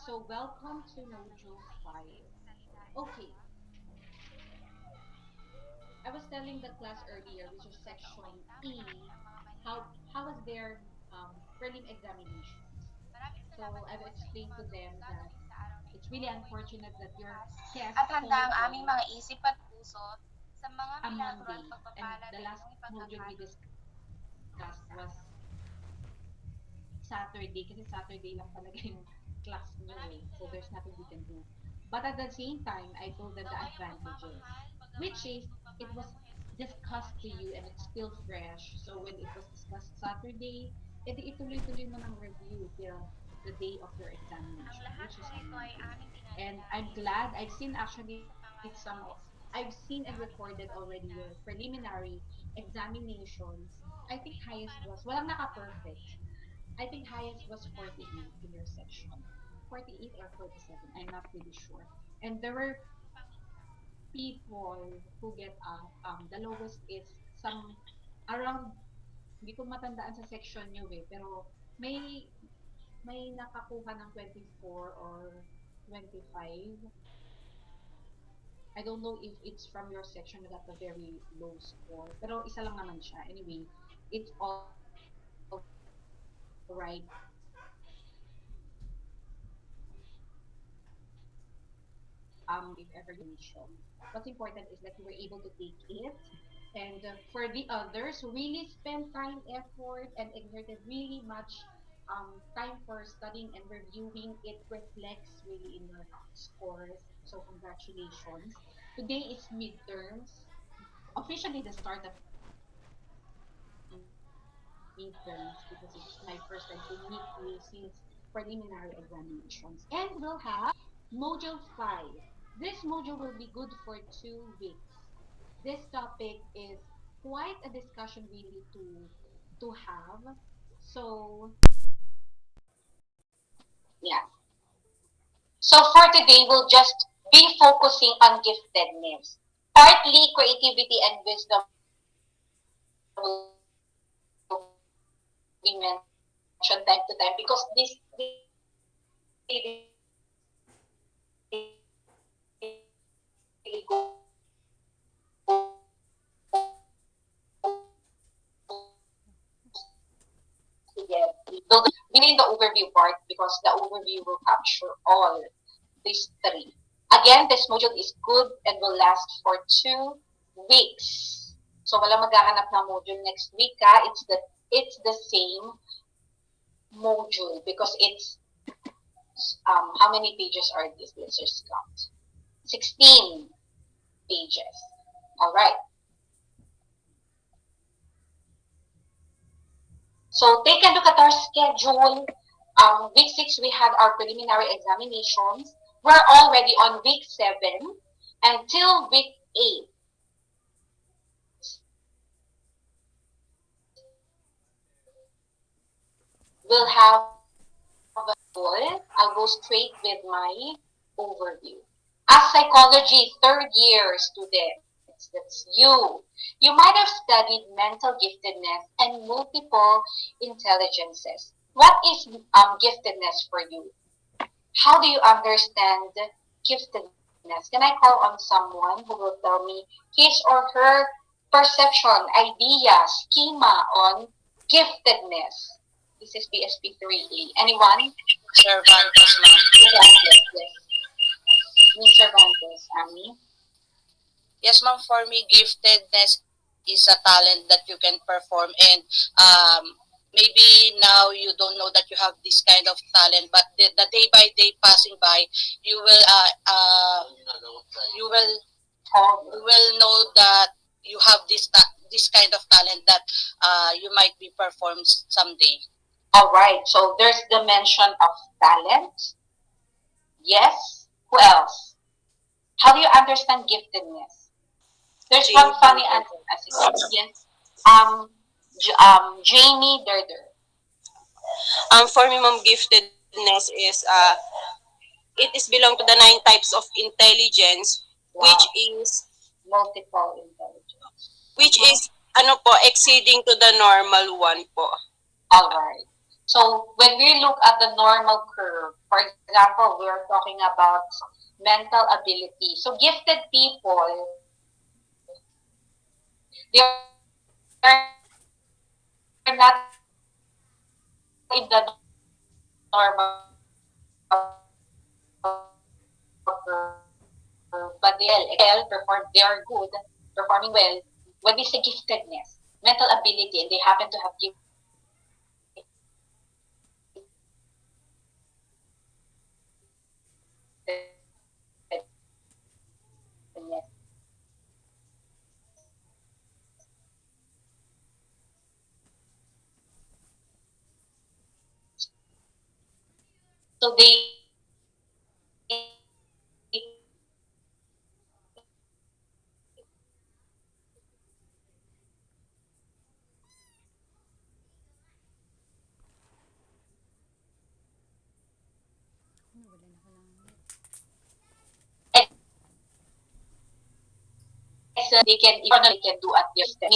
So welcome to Module 5. Okay, I was telling the class earlier, which is section E, how was their prelim examinations. So I've explained to them that it's really unfortunate that your test At handa fall ang aming on mga isip at puso sa mga a milagro at Monday. And pagpapala the na last iyong module we ipagkakalob discussed was Saturday, kasi Saturday lang talaga yung class nyo eh. So there's nothing we can do. But at the same time, I told them the Gawayang advantages, pagmamahal, which paggabay is at it pagpapala was mo, Jesus, sa discussed bawat to you and it's still fresh. So when it was discussed Saturday, edi ituloy-tuloy mo ng review till the day of your Ang examination, lahat which is ng on ito ay Monday. aming And I'm dinadalangin glad I've seen actually sa pangalan some ni of Jesus I've seen na and aming recorded already tagapagligtas. your preliminary examinations. I think Ito highest para po was, sa walang mga naka-perfect. namin. I think highest Isipin was po natin na 48 in your section. 48 or 47, I'm not really sure. And there were ang Panginoon. people who get up. The lowest is some around, hindi ko matandaan sa section nyo eh, pero may may nakakuha ng 24 or 25. I don't know if it's from your section na got a very low score. Pero isa lang naman siya. Anyway, it's all right. If ever you mission. What's important is that you were able to take it. And for the others who really spent time, effort, and exerted really much time for studying and reviewing, it reflects really in your scores. So congratulations. Today is midterms, officially the start of midterms because it's my first time to meet you since preliminary examinations. And we'll have module 5. This module will be good for 2 weeks. This topic is quite a discussion really to have. So yeah. So for today, we'll just be focusing on giftedness. Partly creativity and wisdom will be mentioned time to time because this really though really in the overview part because the overview will capture all these three. Again, this module is good and will last for 2 weeks. So wala maghahanap ng module next week ha. It's the same module because it's how many pages are these? Let's just count. 16 pages. All right. So take a look at our schedule. Week 6, we had our preliminary examinations. We're already on week 7 until week 8. We'll have I'll go straight with my overview. As psychology third year students, that's you might have studied mental giftedness and multiple intelligences. What is giftedness for you? How do you understand giftedness? Can I call on someone who will tell me his or her perception, idea, schema on giftedness? This is BSP 3A. Anyone? Cervantes, ma'am. Cervantes, yes. Miss Cervantes, Ami. Yes, ma'am, for me, giftedness is a talent that you can perform, and maybe now you don't know that you have this kind of talent, but the day by day passing by, you will you will you will know that you have this kind of talent that you might be performed someday. All right. So there's the mention of talent. Yes. Who else? How do you understand giftedness? There's one funny answer. Yes. Um, Jamie Durder. For me, ma'am, giftedness is it is belong to the 9 types of intelligence, Wow. is Multiple intelligence. which is ano po exceeding to the normal one po. All right. So when we look at the normal curve, for example, we're talking about mental ability. So gifted people, they are not in the normal curve, but they are excel, perform, they are good, performing well. When we say giftedness, mental ability, and they happen to have giftedness,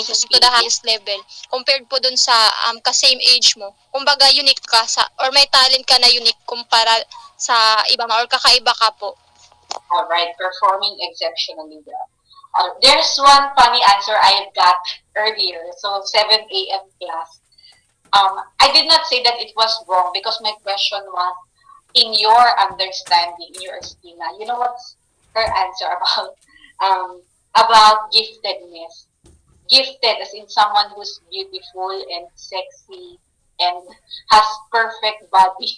Access to the highest level compared po dun sa ka-same age mo. Kumbaga unique ka sa or may talent ka na unique kumpara sa iba or kakaiba ka po. all right, performing exceptionally well. There's one funny answer I got earlier. So 7 a.m. class. I did not say that it was wrong because my question was in your understanding, in your schema. You know what's her answer about giftedness? Gifted as in someone who's beautiful and sexy and has perfect body,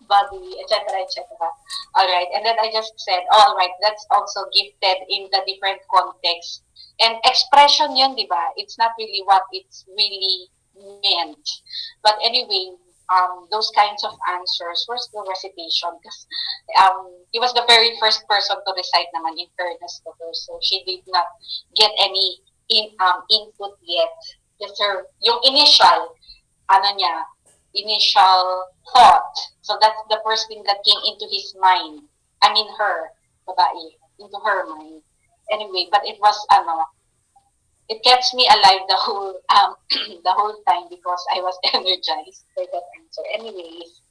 body, etc., etc. All right, and then I just said, all right, that's also gifted in the different context and expression yun, di ba? It's not really what it's really meant. But anyway, those kinds of answers were still recitation because he was the very first person to recite naman in fairness to her. So she did not get any input yet. Just her, yung ano niya, initial thought. So that's the first thing that came into his mind. I mean her, babae, into her mind. Anyway, but it was, it kept me alive the whole, the whole time because I was energized by that answer. Anyways,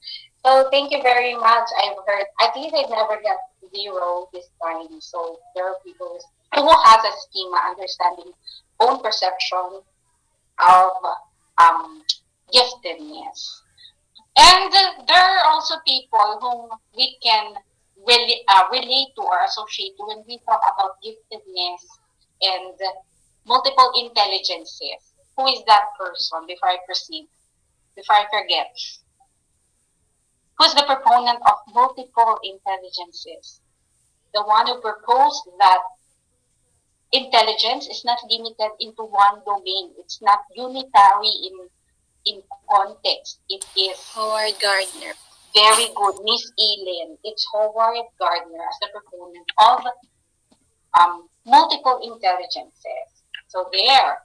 so thank you very much. I've heard, at least I never got zero this time. So there are people who has a schema, understanding own perception of um, giftedness. And there are also people whom we can relate to or associate to when we talk about giftedness and multiple intelligences. Who is that person before I proceed? Before I forget, who's the proponent of multiple intelligences? The one who proposed that intelligence is not limited into one domain. It's not unitary in context. It is Howard Gardner. very good, Miss Eileen. It's Howard Gardner as the proponent of multiple intelligences. So there.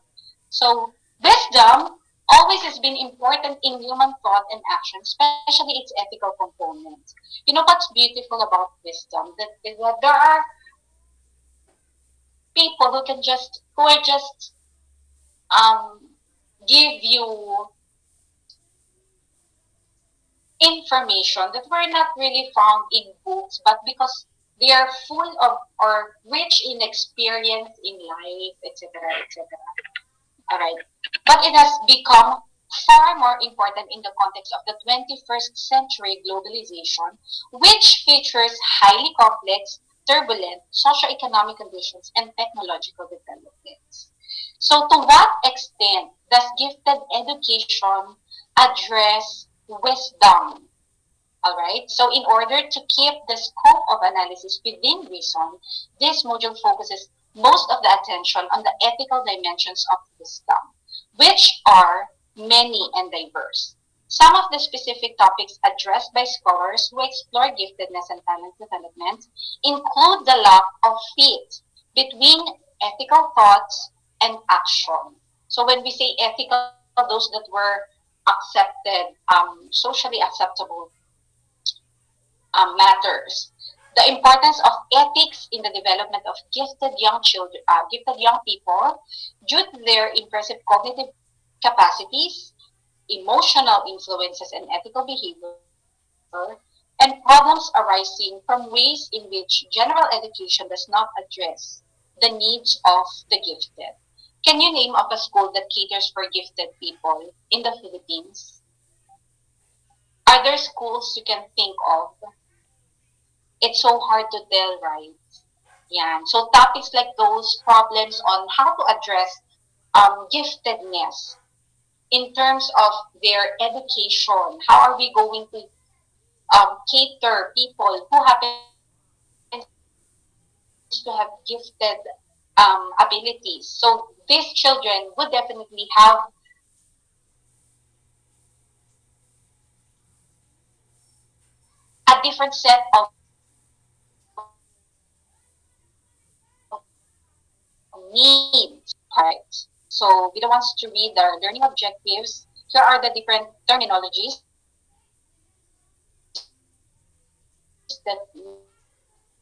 So wisdom always has been important in human thought and action, especially its ethical component. You know what's beautiful about wisdom? That is that there are people who are just um, give you information that were not really found in books, but because they are full of or rich in experience in life, etc., etc. All right. But it has become far more important in the context of the 21st century globalization, which features highly complex, turbulent socioeconomic conditions and technological developments. So, to what extent does gifted education address wisdom? All right. So, in order to keep the scope of analysis within reason, this module focuses most of the attention on the ethical dimensions of wisdom, which are many and diverse. Some of the specific topics addressed by scholars who explore giftedness and talent development include the lack of fit between ethical thoughts and action. So when we say ethical, those that were accepted, socially acceptable matters. The importance of ethics in the development of gifted young people, due to their impressive cognitive capacities, emotional influences and ethical behavior, and problems arising from ways in which general education does not address the needs of the gifted. Can you name of a school that caters for gifted people in the Philippines? Are there schools you can think of? It's so hard to tell, right? Yeah. So topics like those, problems on how to address giftedness in terms of their education. How are we going to cater people who happens to have gifted abilities? So these children would definitely have a different set of needs. Alright. So we don't want to read the learning objectives. Here are the different terminologies that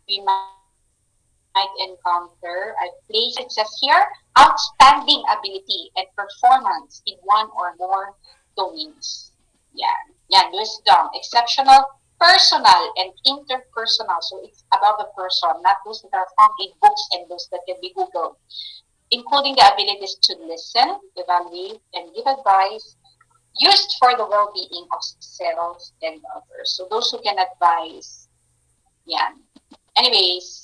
we might encounter. I place it says here outstanding ability and performance in one or more domains. Yeah. Yeah, wisdom, exceptional, personal, and interpersonal. So it's about the person, not those that are found in books and those that can be Googled, including the abilities to listen, evaluate, and give advice used for the well-being of self and others. So those who can advise. Yeah. Anyways,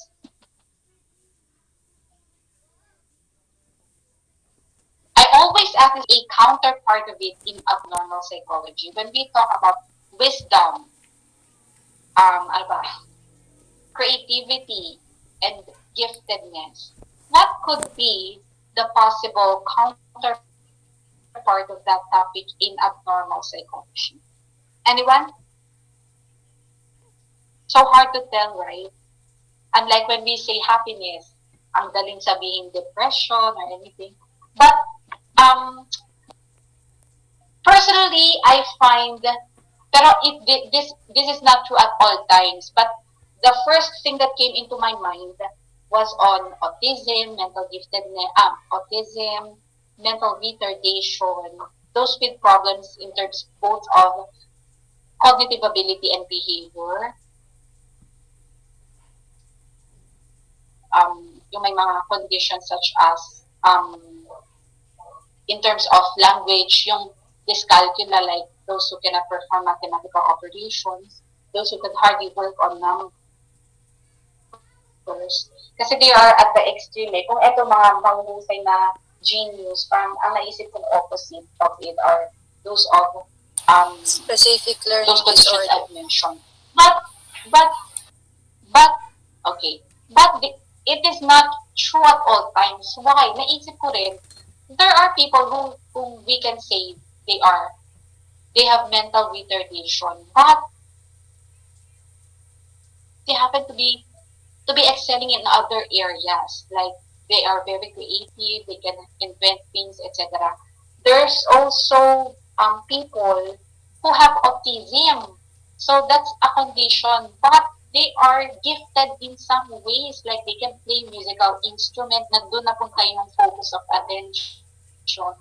I always ask this a counterpart of it in abnormal psychology. When we talk about wisdom, ano ba, creativity, and giftedness, what could be the possible counterpart of that topic in abnormal psychology? Anyone? So hard to tell, right? Unlike when we say happiness, ang daling sabihin depression or anything. But um, personally, I find, pero this is not true at all times. But the first thing that came into my mind was on autism, mental giftedness, autism, mental retardation, those with problems in terms both of cognitive ability and behavior. Yung may mga conditions such as in terms of language, yung dyscalculia, like those who cannot perform mathematical operations, those who can hardly work on numbers. Kasi they are at the extreme. Eh. Kung eto mga mahusay na genius, parang ang naisip kong opposite of it are those of those Specific conditions learning I've disorder. mentioned. But but it is not true at all times. Why? Naisip ko rin, there are people whom we can say they have mental retardation, but they happen to be excelling in other areas. Like they are very creative, they can invent things, etc. There's also people who have autism. So that's a condition, but they are gifted in some ways, like they can play musical instrument, nandun na punta yung focus of attention.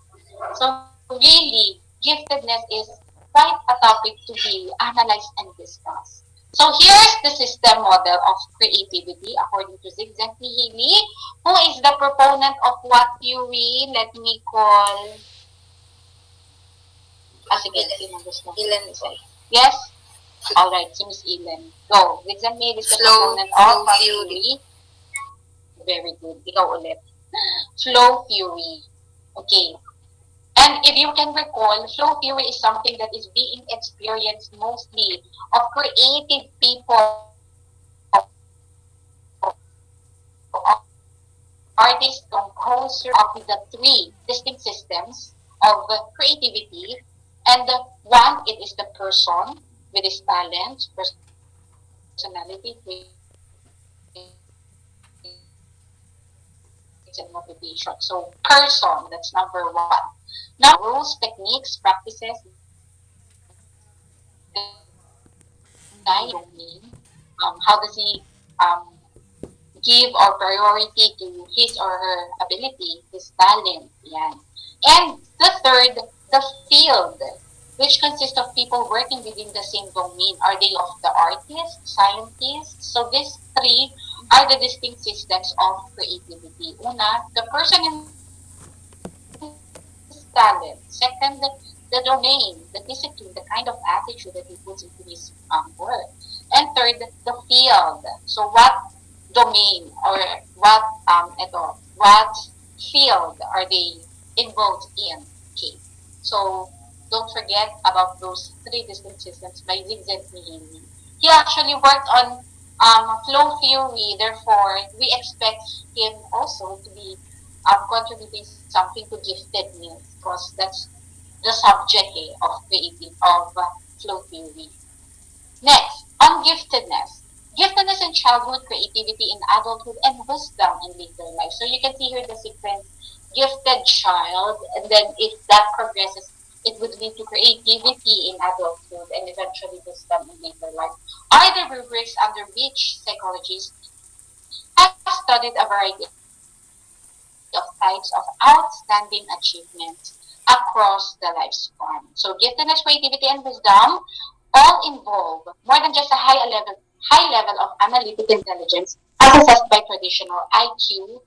So really, giftedness is quite a topic to be analyzed and discussed. So here's the system model of creativity according to Zigzag Healy, who is the proponent of what theory? Let me call. Sige, sino gusto mo? Ilan po? Yes? Alright, si Miss Ellen. Go. Zigzag Healy is the proponent of what theory? Very good. Ikaw ulit. Flow theory. Okay. And if you can recall, flow theory is something that is being experienced mostly of creative people, artists, composers, up with the three distinct systems of creativity. And one, it is the person with his talent, personality, traits, and motivation. So, person, that's number one. Now, rules, techniques, practices, guide domain. How does he give or priority to his or her ability, his talent? Yan. And the third, the field. which consists of people working within the same domain. Are they of the artist, scientist? So these three are the distinct systems of creativity. Una, the person and his talent. Second, the domain, the discipline, the kind of attitude that he puts into his work. And third, the field. So what domain or what field are they involved in? Okay. So don't forget about those three distinct systems by Vincent Mihini. He actually worked on flow theory, therefore we expect him also to be contributing something to giftedness because that's the subject of creative of flow theory. Next, on giftedness. Giftedness in childhood, creativity in adulthood, and wisdom in later life. So you can see here the sequence, gifted child, and then if that progresses, it would lead to creativity in adulthood and eventually wisdom in later life. Are the rubrics under which psychologists have studied a variety of types of outstanding achievements across the lifespan. So giftedness, creativity, and wisdom all involve more than just a high level of analytic intelligence as assessed by traditional IQ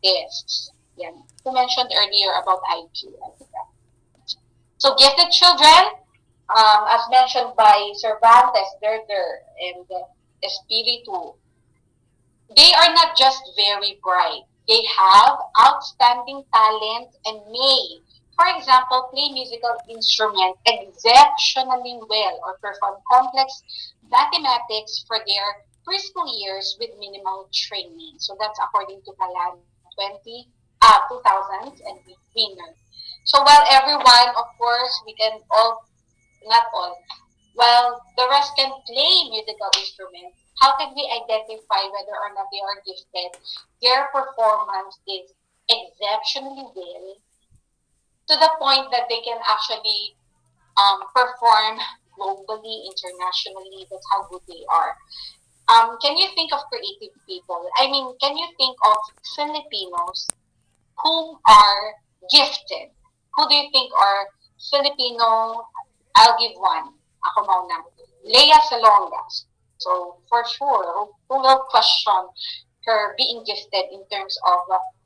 tests. Yeah. Who mentioned earlier about IQ? I forgot. So gifted children, as mentioned by Cervantes, Derder, and Espiritu, they are not just very bright. They have outstanding talent and may, for example, play musical instrument exceptionally well or perform complex mathematics for their preschool years with minimal training. So that's according to Kalan 2000s and Wiener. So while everyone, of course, we can all, not all, while the rest can play musical instruments, how can we identify whether or not they are gifted? Their performance is exceptionally well to the point that they can actually perform globally, internationally. That's how good they are. Can you think of creative people? I mean, can you think of Filipinos who are gifted? Who do you think are Filipino? I'll give one. Ako mauna. Lea Salonga. So for sure, who will question her being gifted in terms of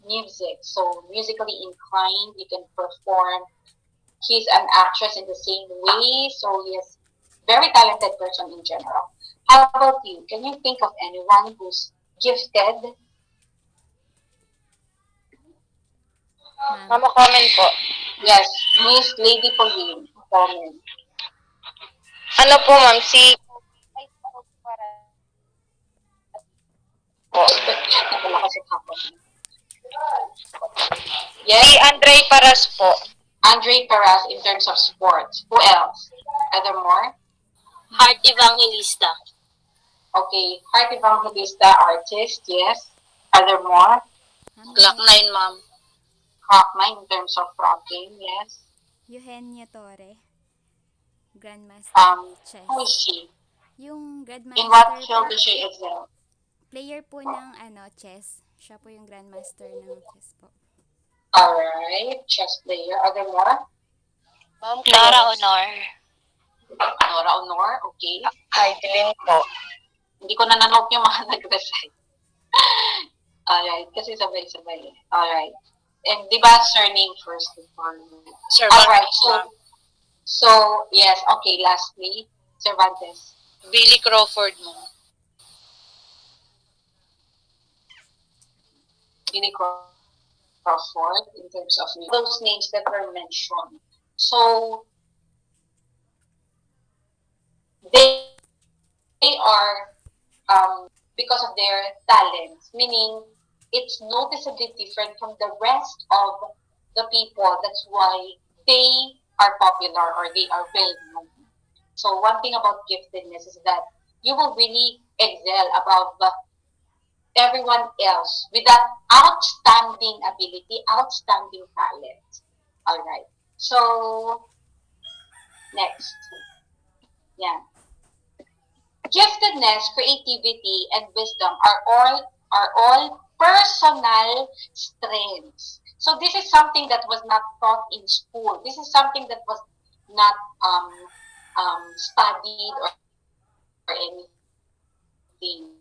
music? So musically inclined, you can perform. He's an actress in the same way, so he is very talented person in general. How about you? Can you think of anyone who's gifted? Ma'am. Mama, comment po. Yes, Miss Lady Pauline. Comment. Ano po, ma'am, si po. Wala kasi hapon. Si Yes, Andre Paras po. Andre Perez in terms of sports. Who else? Are there more? Ma'am. Evangelista. Okay, Heart Evangelista artist, yes. Are there more? Ma'am, Glock 9, ma'am. Hawkman in terms of rocking, yes. Eugenio Torre, Grandmaster Um, who is Chess. she? Yung In what Grandmaster field po, does she excel? player po ng chess. Siya po yung Grandmaster ng chess po. Alright, chess player. Are there more? Ma'am, Clara Honor. Nora Honor, okay. Heidelin po. Hindi ko na nanote yung mga nag-recite. Alright, kasi sabay-sabay. Alright. And di ba surname first before? Alright, Cervantes, ma'am. so yes, okay, lastly, Cervantes. Billy Crawford, ma'am. Billy Crawford in terms of those names that were mentioned. So they are because of their talents, meaning it's noticeably different from the rest of the people. That's why they are popular or they are well known. So one thing about giftedness is that you will really excel above everyone else with that outstanding ability, outstanding talent. All right. So next, yeah, giftedness, creativity, and wisdom are all personal strengths. So this is something that was not taught in school. This is something that was not studied or anything.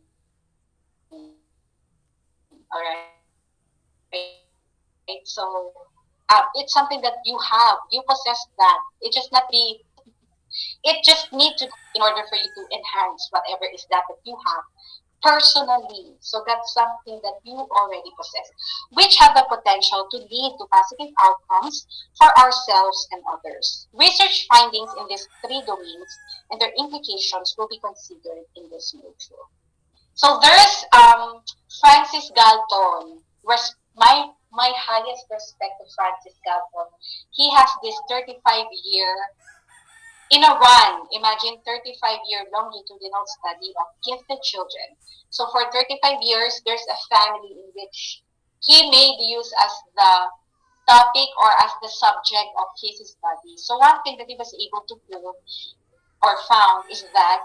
All right. So it's something that you have. You possess that. It just need to be in order for you to enhance whatever is that you have personally. So that's something that you already possess, which have the potential to lead to positive outcomes for ourselves and others. Research findings in these three domains and their implications will be considered in this module. So there's Francis Galton. My highest respect to Francis Galton. He has this 35-year in a run. Imagine 35-year longitudinal study of gifted children. So for 35 years, there's a family in which he made use as the topic or as the subject of his study. So one thing that he was able to prove or found is that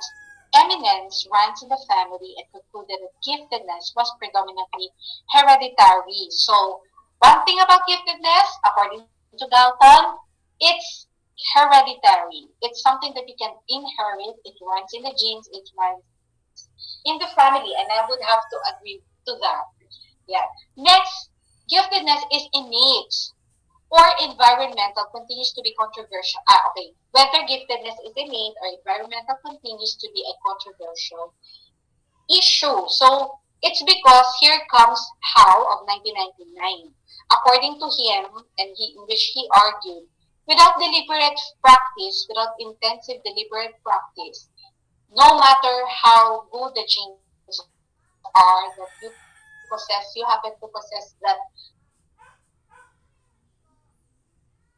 eminence runs in the family and concluded that giftedness was predominantly hereditary. So one thing about giftedness, according to Galton, it's hereditary. It's something that you can inherit. It runs in the genes. It runs in the family, and I would have to agree to that. Yeah. Next, giftedness is innate or environmental continues to be controversial. Okay. Whether giftedness is innate or environmental continues to be a controversial issue. So it's because here comes Howe of 1999. According to him, and in which he argued, without deliberate practice, without intensive deliberate practice, no matter how good the genes are that you happen to possess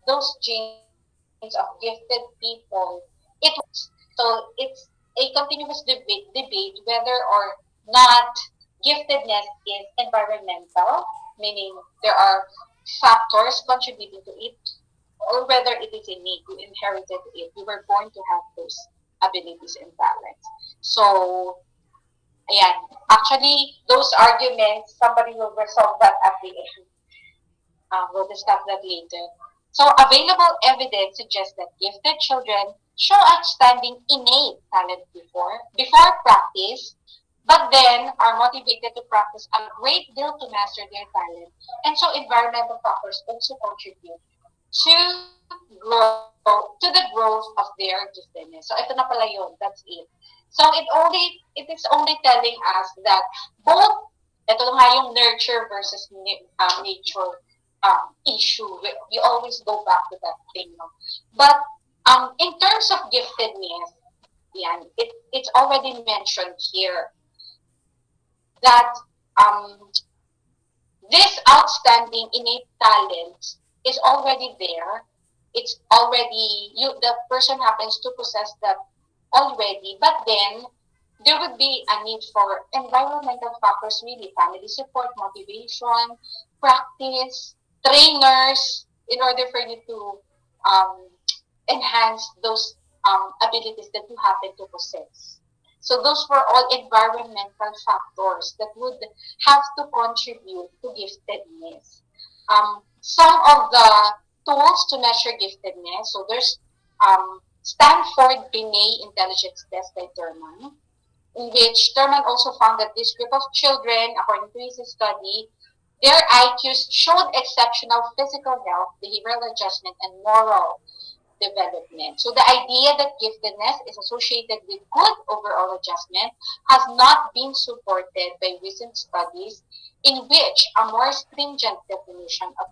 those genes of gifted people, it will not change. So it's a continuous debate whether or not giftedness is environmental, meaning there are factors contributing to it, or whether it is innate. You inherited it. You were born to have those abilities and talents. So, ayan. Actually, those arguments, somebody will resolve that at the end. We'll discuss that later. So, available evidence suggests that gifted children show outstanding innate talent before practice, but then are motivated to practice a great deal to master their talent. And so, environmental factors also contribute to the growth of their giftedness. So, ito na pala yun. That's it. So, it is only telling us that both, ito nga yung nurture versus nature issue. We always go back to that thing. No? But in terms of giftedness, it's already mentioned here that this outstanding innate talent is already there. It's already the person happens to possess that already, but then there would be a need for environmental factors, really family support, motivation, practice, trainers, in order for you to um, enhance those abilities that you happen to possess. So those were all environmental factors that would have to contribute to giftedness. Some of the tools to measure giftedness. So there's Stanford Binet Intelligence Test by Thurman, in which Thurman also found that this group of children, according to his study, their IQs showed exceptional physical health, behavioral adjustment, and moral development. So the idea that giftedness is associated with good overall adjustment has not been supported by recent studies in which a more stringent definition of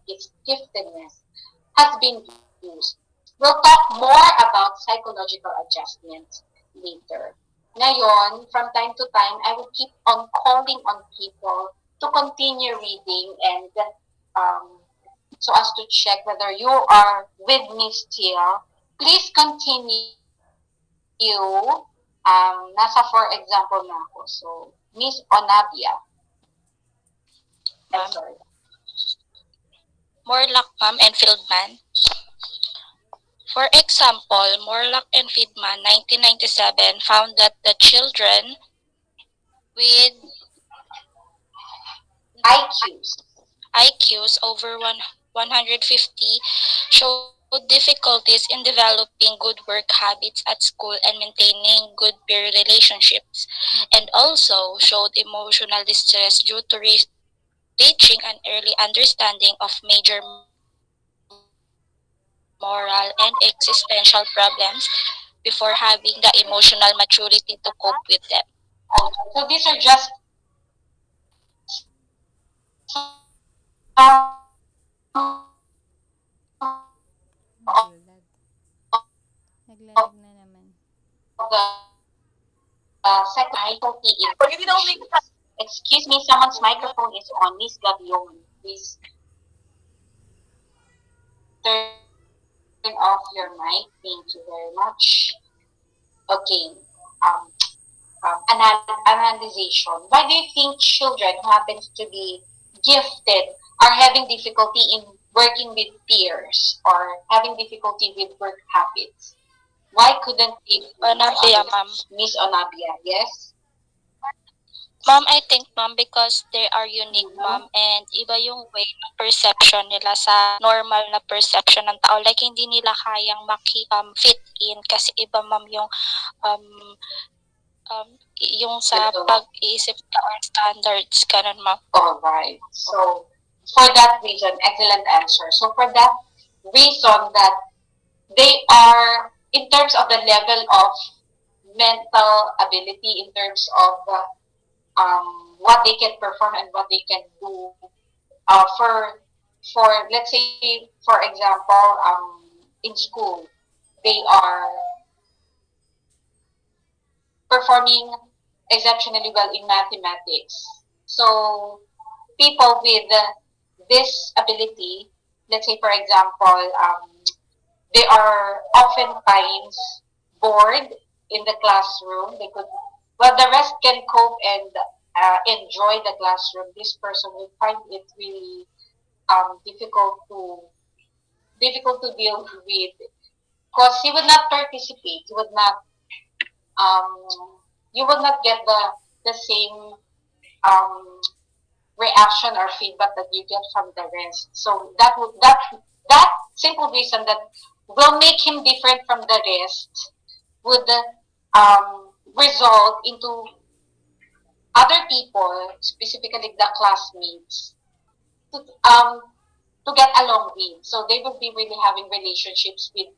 giftedness has been used. We'll talk more about psychological adjustments later. Ngayon, from time to time, I will keep on calling on people to continue reading and um, so as to check whether you are with me still. Please continue. Nasa for example na ako. So, Miss Onabia. I'm Ma'am. sorry. Morlock, ma'am, and Fieldman. For example, Morlock and Friedman, 1997, found that the children with IQs. IQs over 150 showed difficulties in developing good work habits at school and maintaining good peer relationships, Opo. and also showed emotional distress due to reaching an early understanding of major moral and existential problems before having the emotional maturity to cope with them. So these are just some of Nagulat. the Naglalag na naman. second difficulty in friendships. Excuse me, someone's microphone is on. Miss Gabion, please turn off your mic. Thank you very much. Okay. Um, Analyzation. Why do you think children who happens to be gifted are having difficulty in working with peers or having difficulty with work habits? Why couldn't they do to Anabia, others? ma'am. Miss Onabia, yes? Ma'am, I think, ma'am, because they are unique, Mm-hmm. ma'am, and iba yung way ng perception nila sa normal na perception ng tao. Like, hindi nila kayang fit in kasi iba, ma'am, um, yung sa pag-iisip nila or standards, ganun, ma'am. All right. So, for that reason, excellent answer. So, for that reason that they are, in terms of the level of mental ability, in terms of what they can perform and what they can do, for let's say, for example, in school, they are performing exceptionally well in mathematics. So, people with this ability, let's say for example, they are oftentimes bored in the classroom. They could, well, the rest can cope and enjoy the classroom. This person will find it really difficult to deal with because he would not participate. He would not you would not get the same um, reaction or feedback that you get from the rest. So that simple reason that will make him different from the rest would result into other people, specifically the classmates, to, um, to get along with. So they will be really having relationships with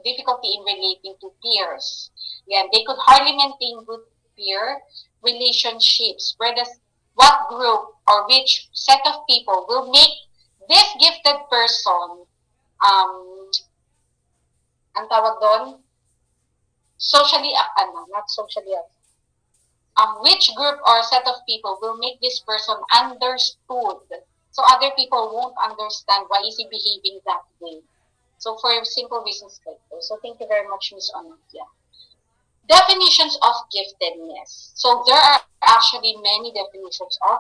difficulty in relating to peers. Yeah, they could hardly maintain good peer relationships. Where does what group or which set of people will make this gifted person ang tawag doon socially not socially which group or set of people will make this person understood so other people won't understand why is he behaving that way. So for simple reasons like those. So thank you very much, Miss Onadia. Definitions of giftedness. So there are actually many definitions of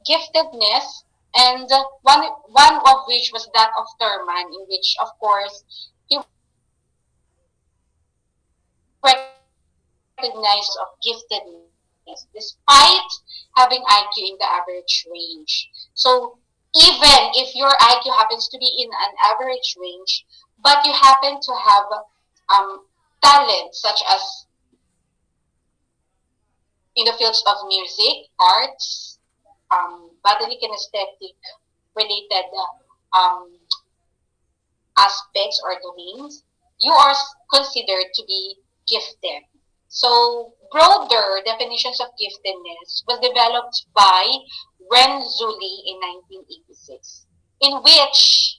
giftedness, and one of which was that of Thurman, in which of course he recognized of giftedness despite having IQ in the average range. So even if your IQ happens to be in an average range, but you happen to have talent such as in the fields of music, arts, bodily kinesthetic related um, aspects or domains, you are considered to be gifted. So, broader definitions of giftedness was developed by Renzulli in 1986, in which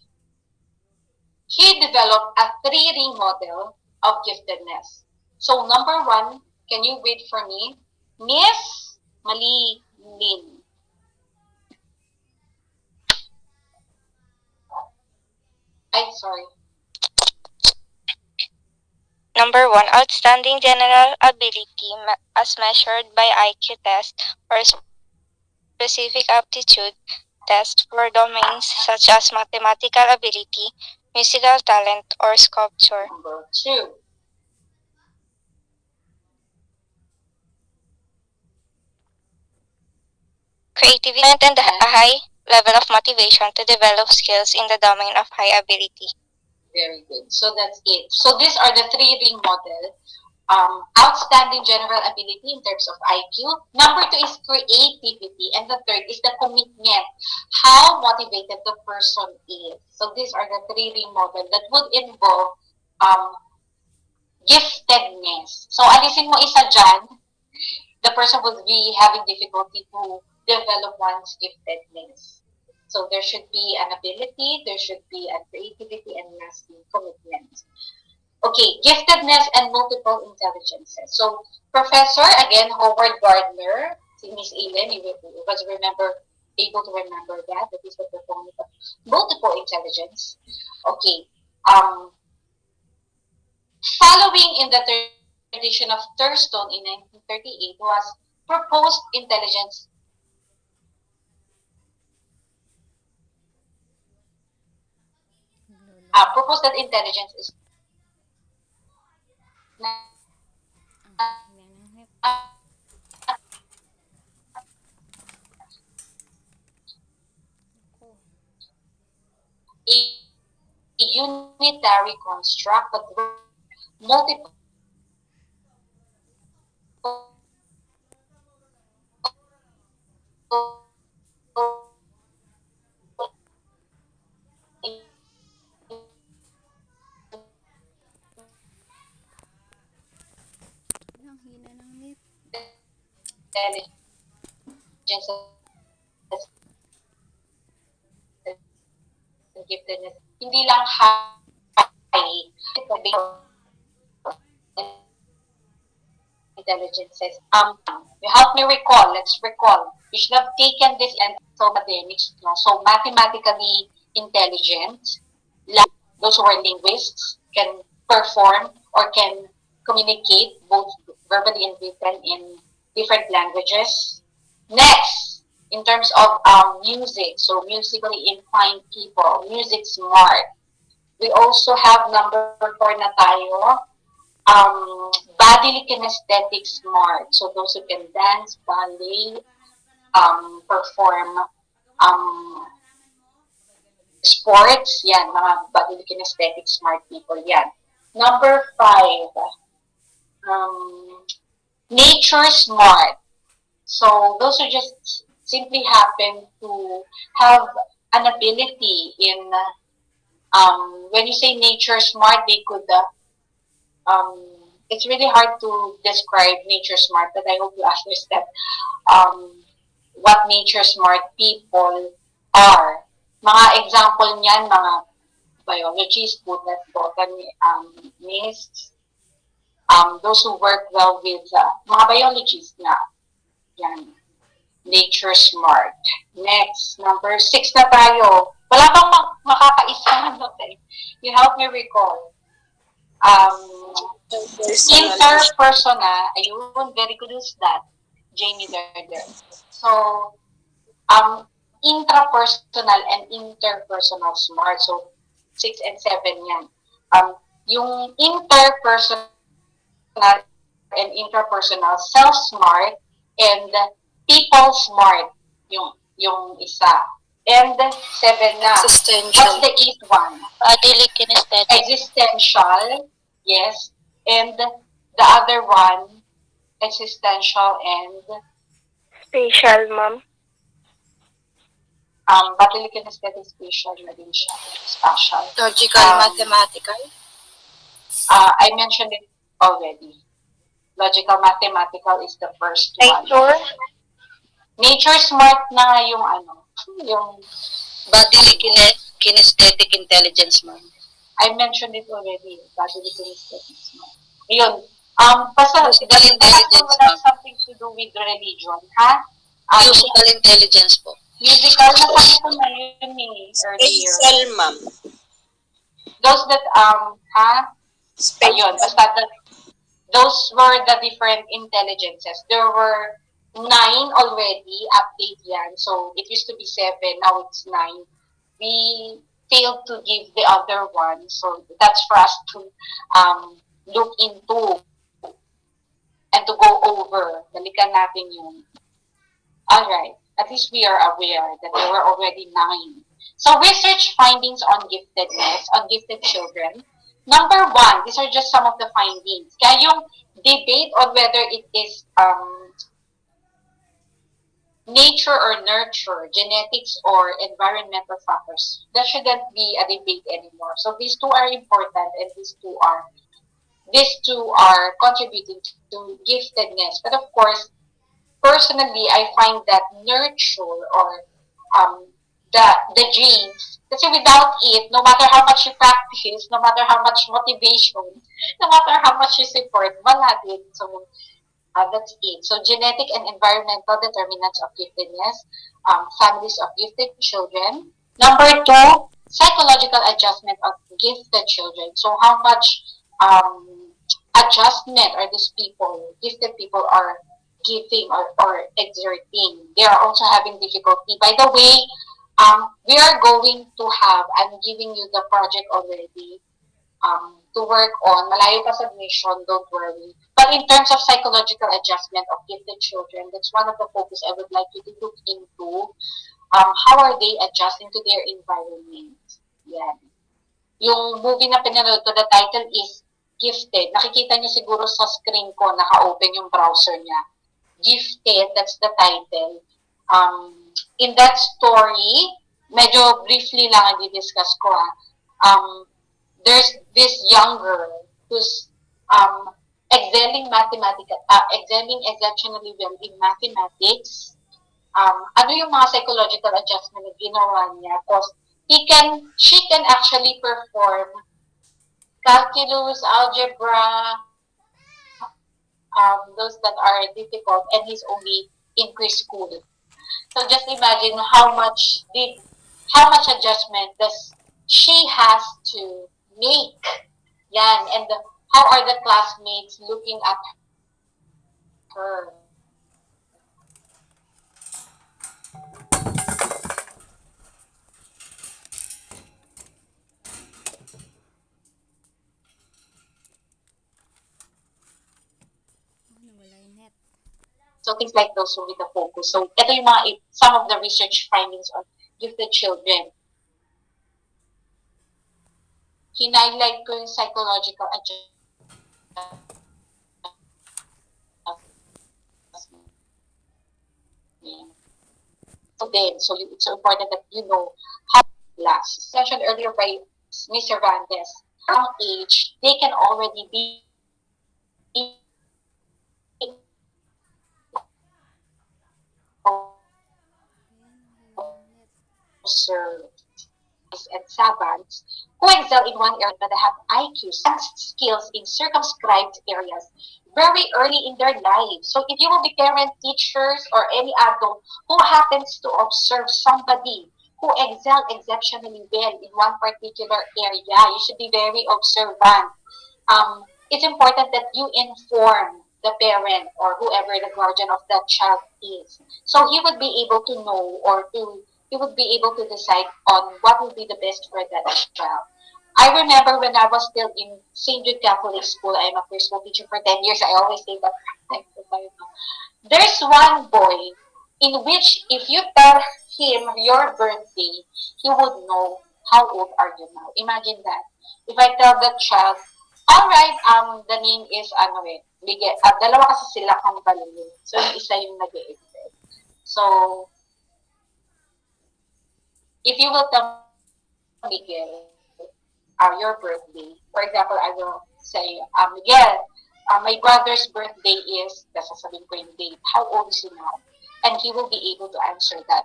he developed a three-ring model of giftedness. So, number one, can you wait for me? Miss Mali Lin. Ay, sorry. Number one, outstanding general ability as measured by IQ test or specific aptitude test for domains such as mathematical ability, musical talent, or sculpture. Number two. Creativity and a high level of motivation to develop skills in the domain of high ability. Very good. So that's it. So these are the three ring model. Outstanding general ability in terms of IQ. Number two is creativity. And the third is the commitment. How motivated the person is. So these are the three ring model that would involve um, giftedness. So alisin mo isa dyan, the person would be having difficulty to develop one's giftedness. So there should be an ability, there should be a creativity, and lastly, commitment. Okay, giftedness and multiple intelligences. So Professor, again, Howard Gardner, si Miss Aileen, you was able to remember that, that is the proponent of multiple intelligence. Okay, um, following in the tradition of Thurston in 1938 was proposed intelligence proposed that intelligence is not Ang hina ng net. Ako. a unitary construct, but multiple Ang hina ng net. intelligences and giftedness, hindi lang high, intelligences. You help me recall, let's recall. You should have taken this and so academics, no? So mathematically intelligent, like those who are linguists, can perform or can communicate both verbally and written in different languages. Next, in terms of music, so musically inclined people, music smart. We also have number four na tayo, bodily kinesthetic smart. So those who can dance, ballet, perform sports, yan, mga bodily kinesthetic smart people yan. Number five, um, nature smart. So those who just simply happen to have an ability in, when you say nature smart, they could it's really hard to describe nature smart, but I hope you understand um, what nature smart people are. Mga example niyan, mga biologists, botanists, those who work well with mga biologists na. Yan, nature smart. Next, number six na tayo. Wala bang makakaisa? Okay. You help me recall. Interpersonal, ayun, very good is that, Jamie there. So, intrapersonal and interpersonal smart. So, 6 and 7 yan. Yung interpersonal and interpersonal, self-smart and people smart, yung isa. And 7 na. What's the eighth one? Bodily kinesthetic. Existential, yes. And the other one, existential and Spatial, ma'am. bodily kinesthetic spatial na din siya. Spatial. Logical, mathematical. I mentioned it already. Logical mathematical is the first one. Nature smart na nga yung yung Bodily kinesthetic intelligence, ma'am. I mentioned it already. Bodily kinesthetic smart. Ayun. Basta, Musical intelligence, wala something to do with religion, ha? Musical intelligence po. Musical, nasabi ko na yun earlier. Spatial, ma'am. Those that, ayun, basta those were the different intelligences. There were 9 already, update yan. So, it used to be 7, now it's 9. We failed to give the other one. So, that's for us to look into and to go over. Balikan natin yun. Alright. At least we are aware that there were already 9. So research findings on giftedness, on gifted children. Number one, these are just some of the findings. Kaya yung debate on whether it is nature or nurture, genetics or environmental factors, that shouldn't be a debate anymore. So these two are important, and these two are contributing to giftedness. But of course, personally, I find that nurture or um, the genes, kasi without it, no matter how much you practice, no matter how much motivation, no matter how much you support, wala din. So that's it. So genetic and environmental determinants of giftedness, families of gifted children. Number two, psychological adjustment of gifted children. So how much um, adjustment are these people, gifted people, are giving or exerting. They are also having difficulty. By the way, we are going to have, I'm giving you the project already, to work on. Malayo pa submission, don't worry. But in terms of psychological adjustment of gifted children, that's one of the focus I would like you to look into. How are they adjusting to their environment? Yan. Yung movie na pinanood ko, the title is Gifted. Nakikita niyo siguro sa screen ko, naka-open yung browser niya. Gifted, that's the title. In that story, medyo briefly lang i-discuss ko ha. There's this young girl who's excelling exceptionally well in mathematics. Ano yung mga psychological adjustment na ginawa niya? Because she can actually perform calculus, algebra, those that are difficult, and he's only in preschool. So just imagine how much adjustment does she has to make. Yan, and how are the classmates looking at her? Oh, nawala yung net. So things like those will be the focus. So ito yung some of the research findings on gifted children. Hinighlight ko yung psychological adjustment. So it's so important that you know how it lasts. Mentioned earlier by Ms. Cervantes, young age, they can already be observed and savants who excel in one area but have IQs and skills in circumscribed areas very early in their lives. So if you will be parent, teachers, or any adult who happens to observe somebody who excel exceptionally well in one particular area, you should be very observant. It's important that you inform the parent or whoever the guardian of that child is. So he would be able to know he would be able to decide on what would be the best for that child. I remember when I was still in St. Jude Catholic School, I'm a preschool teacher for 10 years. I always say that. There's one boy in which if you tell him your birthday, he would know how old are you now. Imagine that. If I tell that child, all right, the name is ano eh, dalawa kasi sila kang balloon. So yung isa yung nag-e-excel. So if you will tell Miguel your birthday, for example, I will say, Miguel, my brother's birthday is, sasabihin ko yung date, how old is he now? And he will be able to answer that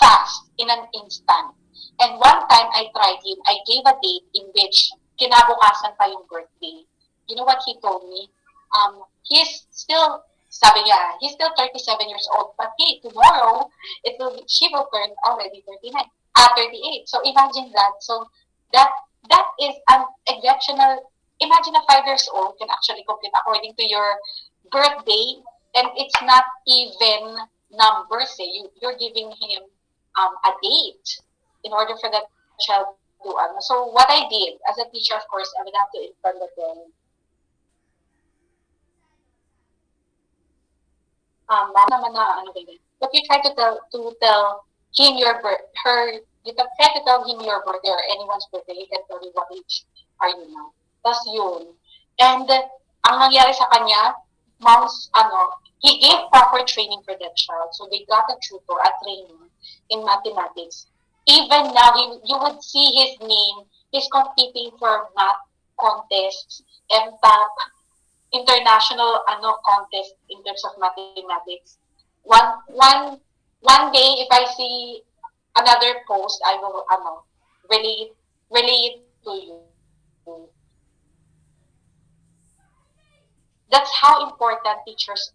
fast, in an instant. And one time I tried him, I gave a date in which kinabukasan pa yung birthday. You know what he told me? He's still, sabi niya, he's still 37 years old, but hey, tomorrow, she will turn already 39, 38. So imagine that. So that that is an exceptional. Imagine a 5 years old can actually complete according to your birthday, and it's not even numbers. You're giving him a date in order for that child to So what I did as a teacher, of course, I would have to inform the parent. Naman na ano ba yun? But you try to tell him her You can try to tell him your birthday or anyone's birthday, he can tell you what age are you now. Tapos yun. And ang nangyari sa kanya, mom's, he gave proper training for that child. So they got a tutor, a trainer in mathematics. Even now, you would see his name. He's competing for math contests, MPAP, international contest in terms of mathematics. One one one day, if I see another post, I will relate relate to you. That's how important teachers.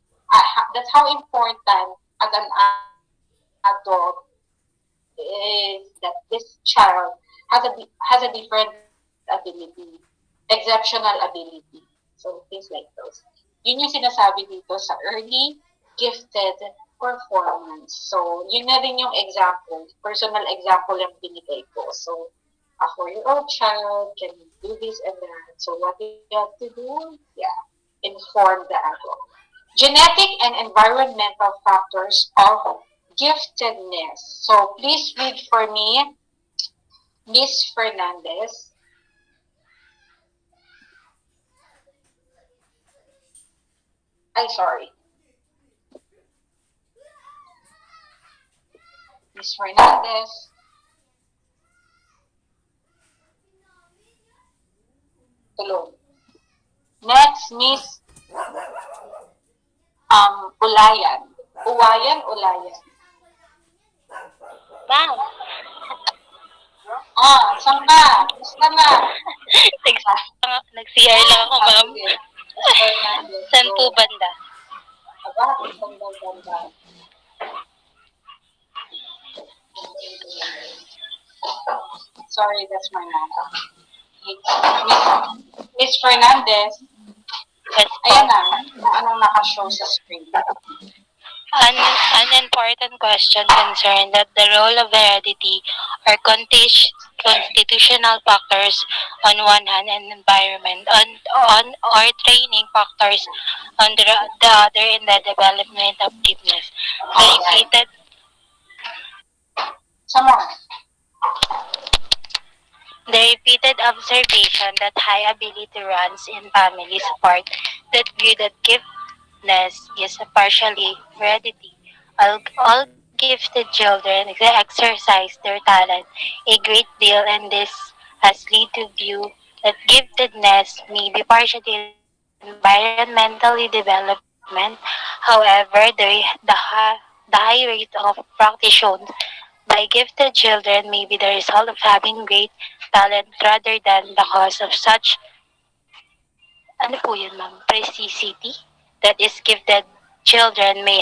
That's how important as an adult is that this child has a different ability, exceptional ability. So things like those. Yun yung sinasabi dito sa early gifted performance. So yun na rin yung example, personal example yung binigay ko. So a 4-year-old child can do this and that. So what you have to do? Yeah, inform the adult. Genetic and environmental factors of giftedness. So please read for me, Miss Fernandez. I sorry, Miss Fernandez. Tulong. Next, Miss Ulayan. Ulayan. Ma'am, Saan ka? Gusto na? nag-CR lang ako, ma'am. Sige. Miss Fernandez, Saan po go. banda? Aba, ganda. Sorry, that's my mama. Miss Fernandez, Yes po. ayan na anong nakashow sa screen. An important question concerned that the role of heredity or constitutional factors on one hand and environment on or training factors on the other in the development of deepness. The Alright. repeated Some more. the repeated observation that high ability runs in family support that view that giftedness is partially heredity. All gifted children exercise their talent a great deal, and this has led to view that giftedness may be partially environmentally development. However, the high rate of practice shown by gifted children may be the result of having great talent rather than the cause of such, ano po yun ma'am, precocity that is gifted children may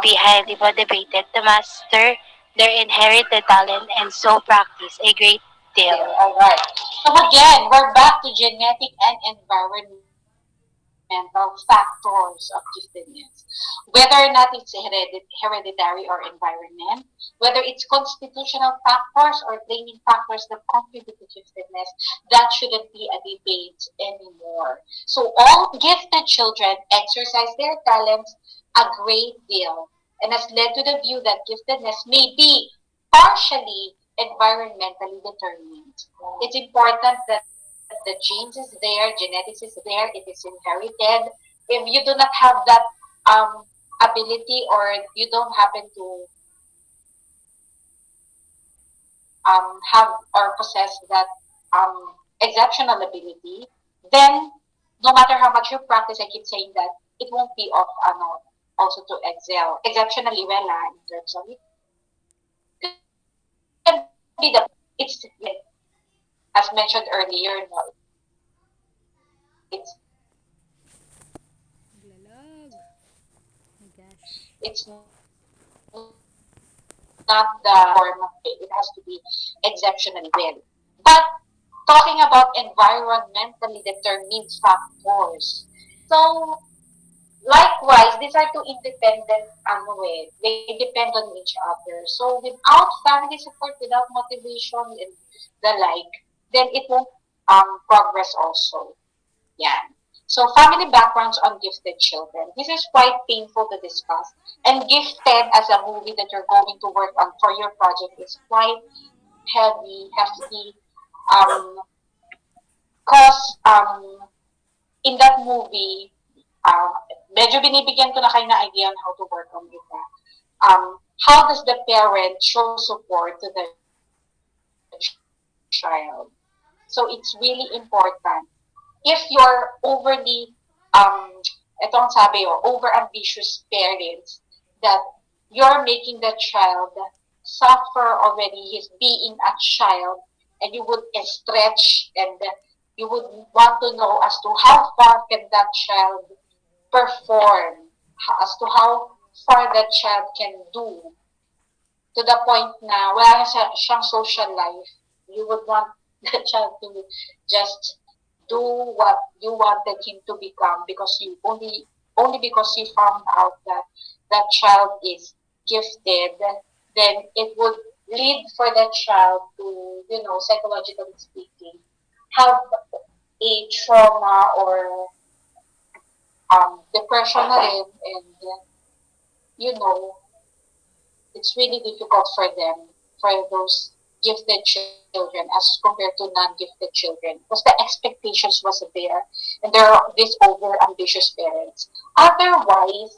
be highly motivated to master their inherited talent and so practice a great deal. Alright. So again, we're back to genetic and environmental factors of giftedness. Whether or not it's hereditary or environment, whether it's constitutional factors or training factors that contribute to giftedness, that shouldn't be a debate anymore. So all gifted children exercise their talents a great deal and has led to the view that giftedness may be partially environmentally determined. It's important that the genes is there, genetics is there, it is inherited. If you do not have that um, ability or you don't happen to have or possess that exceptional ability, then no matter how much you practice, I keep saying that it won't be of also to excel exceptionally well in terms of it could be the it's as mentioned earlier, no, Naglalag. My gosh. it's not the form of it. It has to be exceptionally well. But talking about environmentally determined factors, so likewise, these are two independent they depend on each other. So without family support, without motivation and the like, then it won't progress also. Yeah. So family backgrounds on gifted children. This is quite painful to discuss And Gifted as a movie that you're going to work on for your project is quite heavy, hefty, um, cause in that movie, uh, medyo binibigyan ko na kayo na idea on how to work on it. How does the parent show support to the child? So it's really important. If you're overly, etong sabi yo, over-ambitious parents, that you're making the child suffer already his being a child, and you would stretch and you would want to know as to how far can that child perform, as to how far that child can do, to the point na wala na siyang social life, you would want the child to just do what you wanted him to become because you only because you found out that that child is gifted, then it would lead for that child to, psychologically speaking, have a trauma or depression na rin, and you know it's really difficult for them, for those gifted children as compared to non-gifted children, because the expectations wasn't there, and there are these over ambitious parents. Otherwise,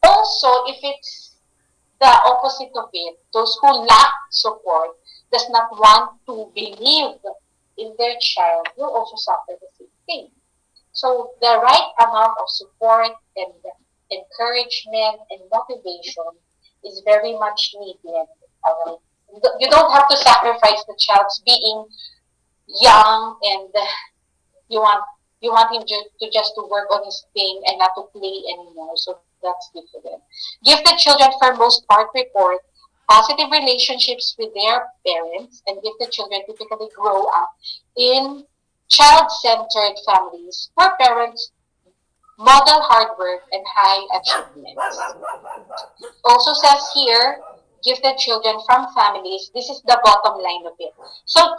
also, if it's the opposite of it, those who lack support, does not want to believe in their child, will also suffer the same thing. So the right amount of support and encouragement and motivation is very much needed. Alright? You don't have to sacrifice the child's being young, and you want you want him to just to work on his thing and not to play anymore. So that's different. Gifted children for most part report positive relationships with their parents, and gifted children typically grow up in child-centered families where parents model hard work and high achievements. Also says here, gifted children from families, this is the bottom line of it. So,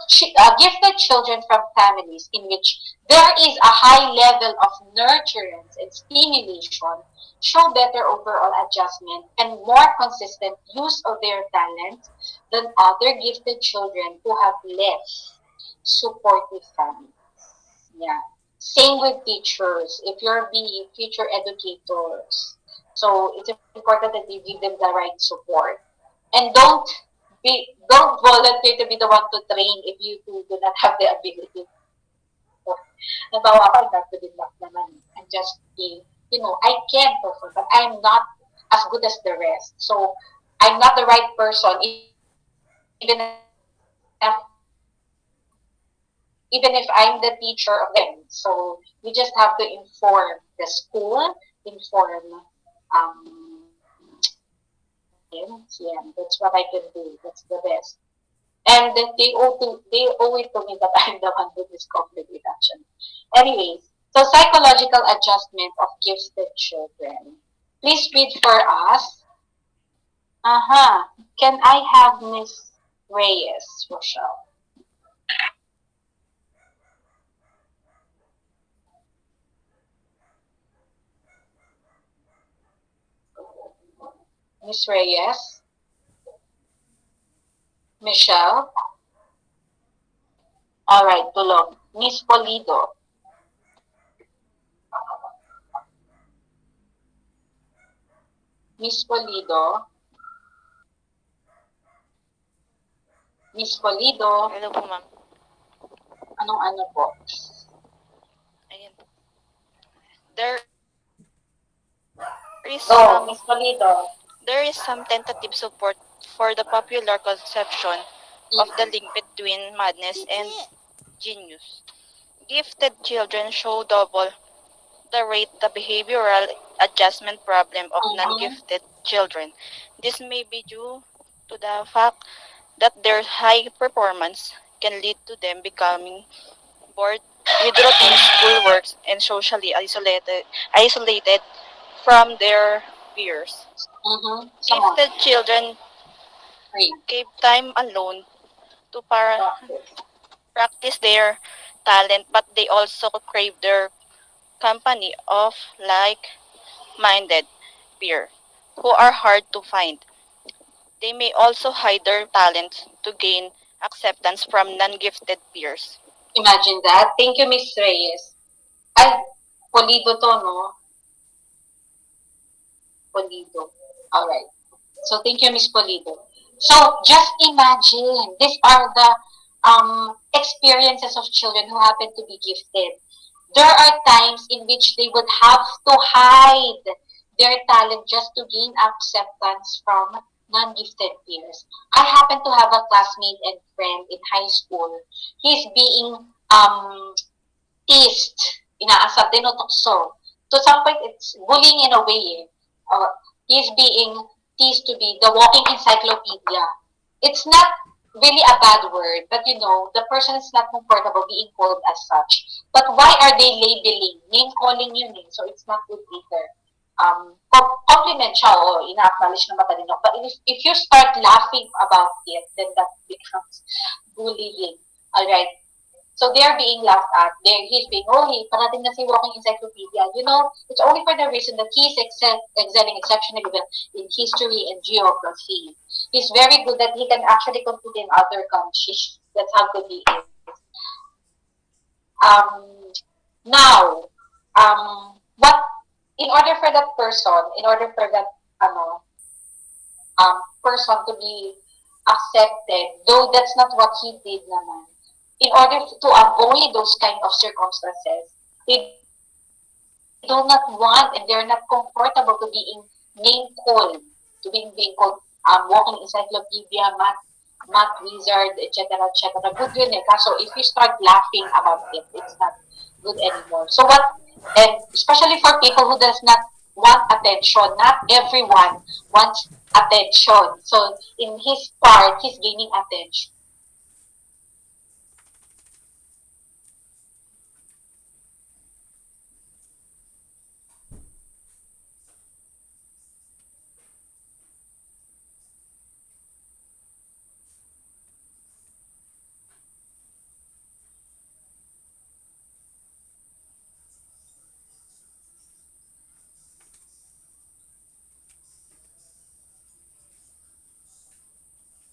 gifted children from families in which there is a high level of nurturance and stimulation show better overall adjustment and more consistent use of their talents than other gifted children who have less supportive families. Yeah. Same with teachers. If you're being future educators, so it's important that you give them the right support. And don't volunteer to be the one to train if you do not have the ability. Nabawa ako, I got to be luck naman. I'm just being, I can perform, but I'm not as good as the rest. So I'm not the right person, even if I'm the teacher of them. So we just have to inform the school, inform parents. Yeah, that's what I can do. That's the best. And they owe it to me that I'm the one who discovered it actually. Anyways, so psychological adjustment of gifted children. Please read for us. Can I have Miss Reyes, Rochelle? Miss Reyes? Michelle? Alright, tulog. Miss Polido. Miss Polido? Miss Polido? Hello po, ma'am. Anong ano po? Ayan po. There is Oh, some Miss Polido. there is some tentative support for the popular conception of the link between madness and genius. Gifted children show double the rate the behavioral adjustment problem of Mm-hmm. non-gifted children. This may be due to the fact that their high performance can lead to them becoming bored with routine schoolwork and socially isolated from their peers. Mm-hmm. Come on. Gifted children Read. give time alone to Practice. practice their talent, but they also crave their company of like-minded peer. who are hard to find. They may also hide their talents to gain acceptance from non-gifted peers. Imagine that. Thank you, Miss Reyes. Ay, Polido to, no? Polido. Alright. So thank you, Miss Polido. So just imagine, these are the experiences of children who happen to be gifted. There are times in which they would have to hide their talent just to gain acceptance from non-gifted peers. I happen to have a classmate and friend in high school. He's being teased, inaasar, tinutokso. To some point, it's bullying in a way. He's being teased to be the walking encyclopedia. It's not really a bad word, but the person is not comfortable being called as such. But why are they labeling? Name calling yun eh. So it's not good either. Compliment siya, ina-acknowledge na matalino. But if you start laughing about it, then that becomes bullying. Alright? So they're being laughed at. He's being, hey, parating na si walking encyclopedia. It's only for the reason that he's excelling exceptionally well in history and geography. He's very good that he can actually compete in other countries. That's how good he is. Now, what, in order for that person, in order for that, person to be accepted, though that's not what he did naman, in order to avoid those kind of circumstances, they do not want and they're not comfortable to being name called, being called walking encyclopedia, math wizard, etc., etc. Good yun eh. Kaso if you start laughing about it, it's not good anymore. So what, and especially for people who does not want attention, not everyone wants attention. So in his part, he's gaining attention.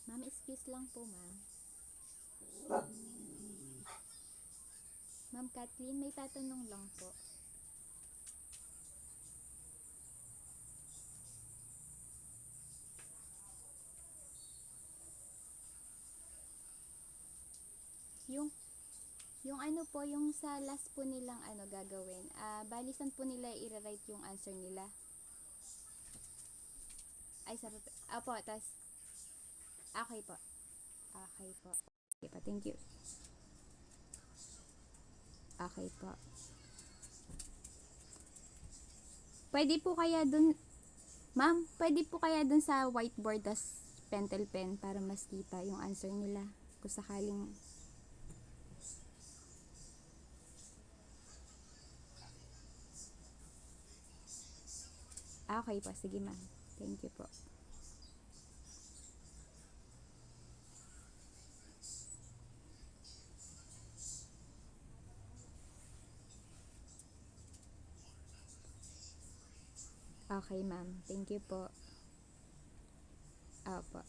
Ma'am, excuse lang po, ma'am. Ma'am Kathleen, may tatanong lang po. Yung yung ano po, yung sa last po nilang gagawin, balisan po nila i-write yung answer nila. Ay, sa Apo, tas okay po. Okay po. Okay po, thank you. Okay po. Pwede po kaya dun, ma'am, pwede po kaya dun sa whiteboard tas pentel pen para mas kita yung answer nila kung sakaling. Okay po, sige ma'am. Thank you po. Okay ma'am, thank you po. Opo.